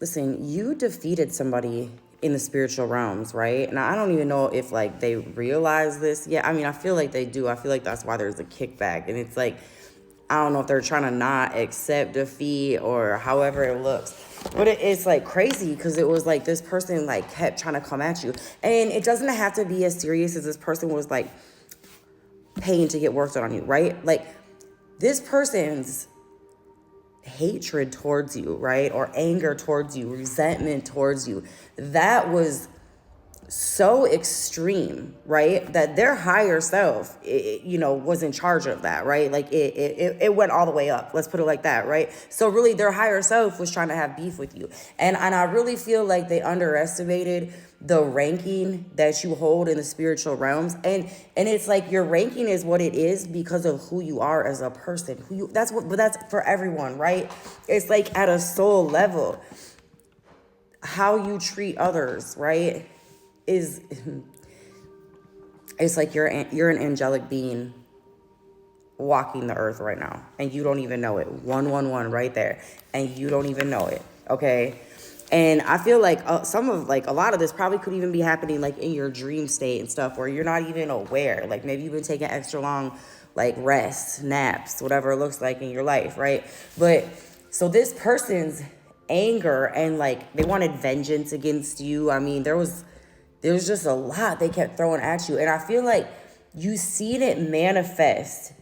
Listen, you defeated somebody in the spiritual realms, right? And I don't even know if like they realize this yet. I mean, I feel like they do. I feel like that's why there's a kickback. And it's like, I don't know if they're trying to not accept defeat or however it looks. But it's like crazy because it was like this person like kept trying to come at you. And it doesn't have to be as serious as this person was like paying to get work done on you, right? Like this person's hatred towards you, right? Or anger towards you, resentment towards you. That was so extreme, right? That their higher self, was in charge of that, right? Like it went all the way up. Let's put it like that, right? So really their higher self was trying to have beef with you. And I really feel like they underestimated the ranking that you hold in the spiritual realms. And it's like your ranking is what it is because of who you are as a person. But that's for everyone, right? It's like at a soul level, how you treat others, right? It's like you're an angelic being walking the earth right now, and you don't even know it. 111 right there, and you don't even know it. Okay, and I feel like a lot of this probably could even be happening like in your dream state and stuff, where you're not even aware. Like maybe you've been taking extra long, like rest, naps, whatever it looks like in your life, right? But so this person's anger and like they wanted vengeance against you. I mean, there was just a lot they kept throwing at you. And I feel like you seen it manifest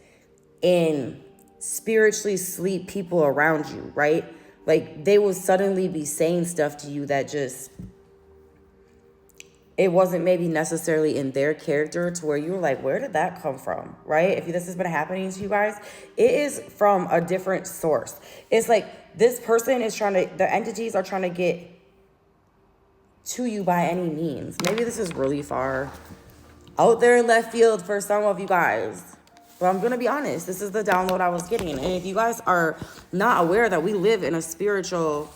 in spiritually asleep people around you, right? Like they will suddenly be saying stuff to you that just, it wasn't maybe necessarily in their character to where you were like, where did that come from, right? If this has been happening to you guys, it is from a different source. It's like this person is the entities are trying to get to you by any means. Maybe this is really far out there in left field for some of you guys, but I'm gonna be honest, this is the download I was getting. And if you guys are not aware that we live in a spiritual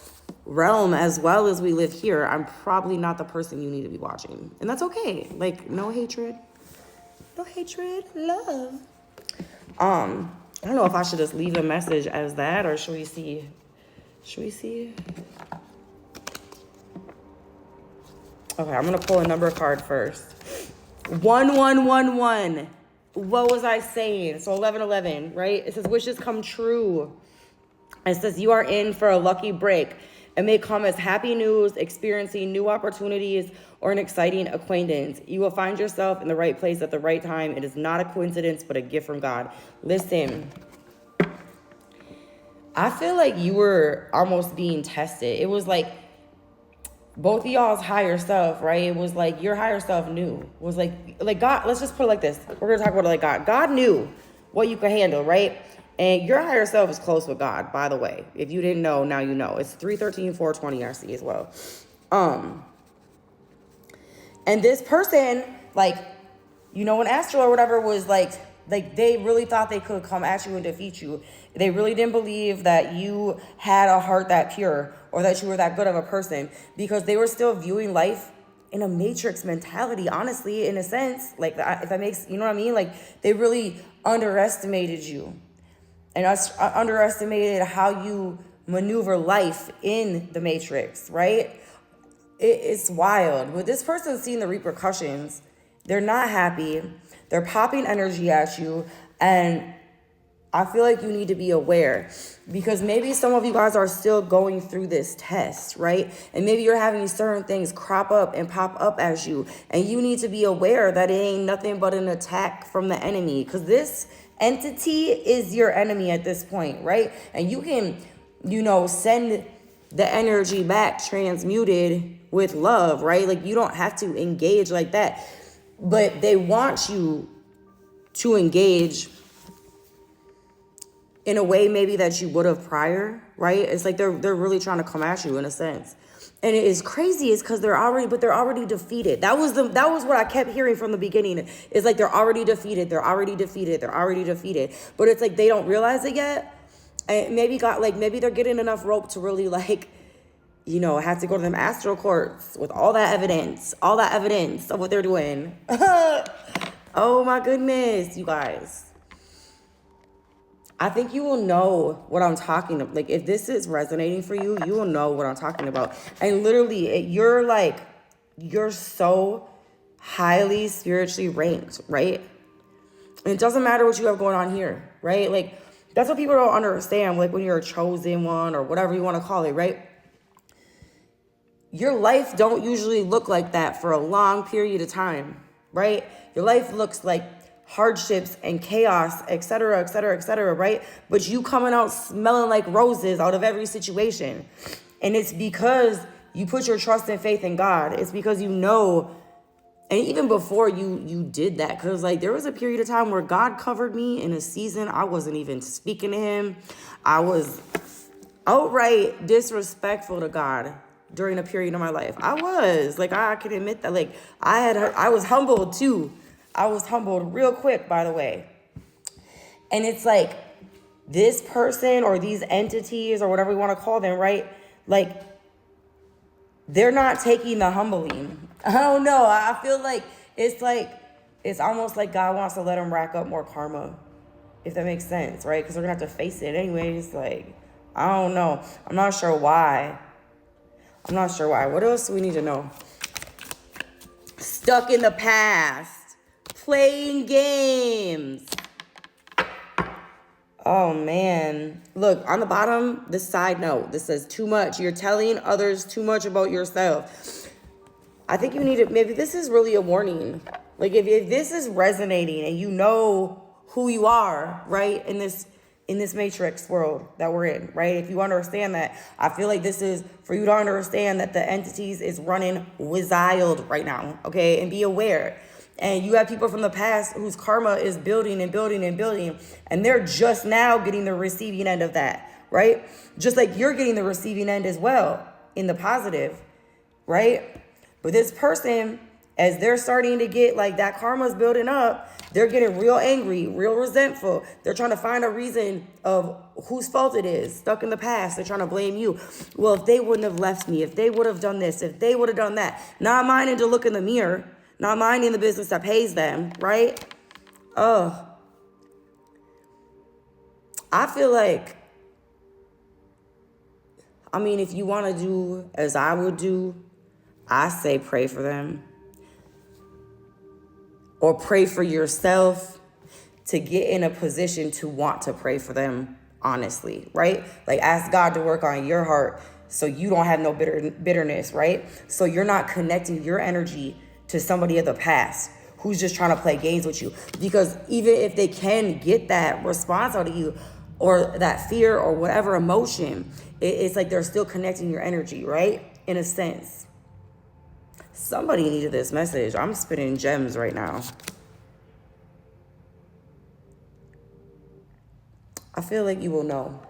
realm as well as we live here, I'm probably not the person you need to be watching, and that's okay. Like no hatred, love. I don't know if I should just leave a message as that, or should we see Okay, I'm going to pull a number card first. 1111. What was I saying? So 1111, right? It says wishes come true. It says you are in for a lucky break. It may come as happy news, experiencing new opportunities, or an exciting acquaintance. You will find yourself in the right place at the right time. It is not a coincidence, but a gift from God. Listen, I feel like you were almost being tested. It was like both of y'all's higher self, right? It was like your higher self knew. It was like God, let's just put it like this. We're going to talk about it like God. God knew what you could handle, right? And your higher self is close with God, by the way. If you didn't know, now you know. It's 313, 420, I see as well. And this person, an astral or whatever was like they really thought they could come at you and defeat you. They really didn't believe that you had a heart that pure or that you were that good of a person, because they were still viewing life in a matrix mentality, honestly, in a sense. Like, if that makes, you know what I mean? Like, they really underestimated you and underestimated how you maneuver life in the matrix, right? It's wild. But this person's seeing the repercussions. They're not happy. They're popping energy at you. And I feel like you need to be aware, because maybe some of you guys are still going through this test, right? And maybe you're having certain things crop up and pop up as you. And you need to be aware that it ain't nothing but an attack from the enemy, because this entity is your enemy at this point, right? And you can, send the energy back transmuted with love, right? Like, you don't have to engage like that. But they want you to engage in a way maybe that you would have prior, right? It's like they're really trying to come at you in a sense. And it is crazy, is because they're already defeated. That was what I kept hearing from the beginning. It's like they're already defeated. But it's like they don't realize it yet. And maybe they're getting enough rope to really have to go to them astral courts with all that evidence of what they're doing. Oh my goodness, you guys. I think you will know what I'm talking about. Like, if this is resonating for you, you will know what I'm talking about. And literally, you're so highly spiritually ranked, right? And it doesn't matter what you have going on here, right? Like, that's what people don't understand. Like, when you're a chosen one or whatever you want to call it, right? Your life don't usually look like that for a long period of time, right? Your life looks like hardships and chaos, et cetera, right? But you coming out smelling like roses out of every situation. And it's because you put your trust and faith in God. It's because you know, and even before you did that, because like there was a period of time where God covered me in a season. I wasn't even speaking to him. I was outright disrespectful to God during a period of my life. I was like, I can admit that. Like I was humbled too. I was humbled real quick, by the way. And it's like this person or these entities or whatever we want to call them, right? Like they're not taking the humbling. I don't know. I feel like it's almost like God wants to let them rack up more karma, if that makes sense, right? Because they're gonna have to face it anyways. Like, I don't know. I'm not sure why. What else do we need to know? Stuck in the past, playing games. Oh man. Look, on the bottom, this side note, this says too much. You're telling others too much about yourself. I think you need to, maybe this is really a warning. Like if this is resonating and you know who you are, right? In this matrix world that we're in, right? If you understand that, I feel like this is for you to understand that the entities is running wild right now, okay? And be aware. And you have people from the past whose karma is building and building and building, and they're just now getting the receiving end of that, right? Just like you're getting the receiving end as well in the positive, right? But this person, as they're starting to get like that karma's building up, they're getting real angry, real resentful. They're trying to find a reason of whose fault it is, stuck in the past. They're trying to blame you. Well, if they wouldn't have left me, if they would have done this, if they would have done that, not minding to look in the mirror, not minding the business that pays them, right? I feel like, I mean, if you want to do as I would do, I say pray for them. Or pray for yourself to get in a position to want to pray for them, honestly, right? Like ask God to work on your heart so you don't have no bitterness, right? So you're not connecting your energy to somebody of the past who's just trying to play games with you. Because even if they can get that response out of you or that fear or whatever emotion, it's like they're still connecting your energy, right? In a sense. Somebody needed this message. I'm spitting gems right now. I feel like you will know.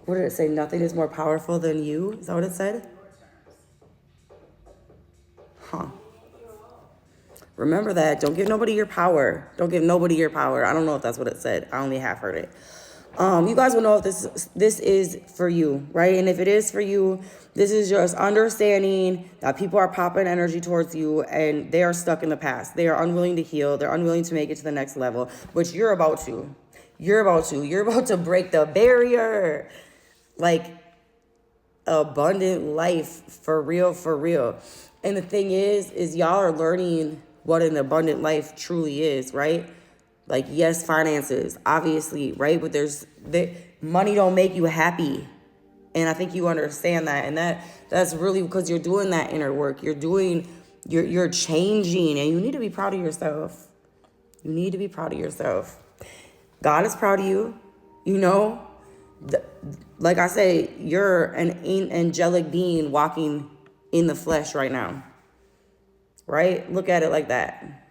What did it say? Nothing is more powerful than you? Is that what it said? Huh. Remember that. Don't give nobody your power. I don't know if that's what it said. I only have heard it. You guys will know if this is for you, right? And if it is for you, this is just understanding that people are popping energy towards you and they are stuck in the past. They are unwilling to heal. They're unwilling to make it to the next level, which you're about to. You're about to break the barrier. Like abundant life for real. And the thing is y'all are learning what an abundant life truly is, right? Like, yes, finances, obviously, right? But money don't make you happy. And I think you understand that. And that's really because you're doing that inner work. You're changing, and you need to be proud of yourself. God is proud of you. You know, like I say, you're an angelic being walking in the flesh right now, right? Look at it like that.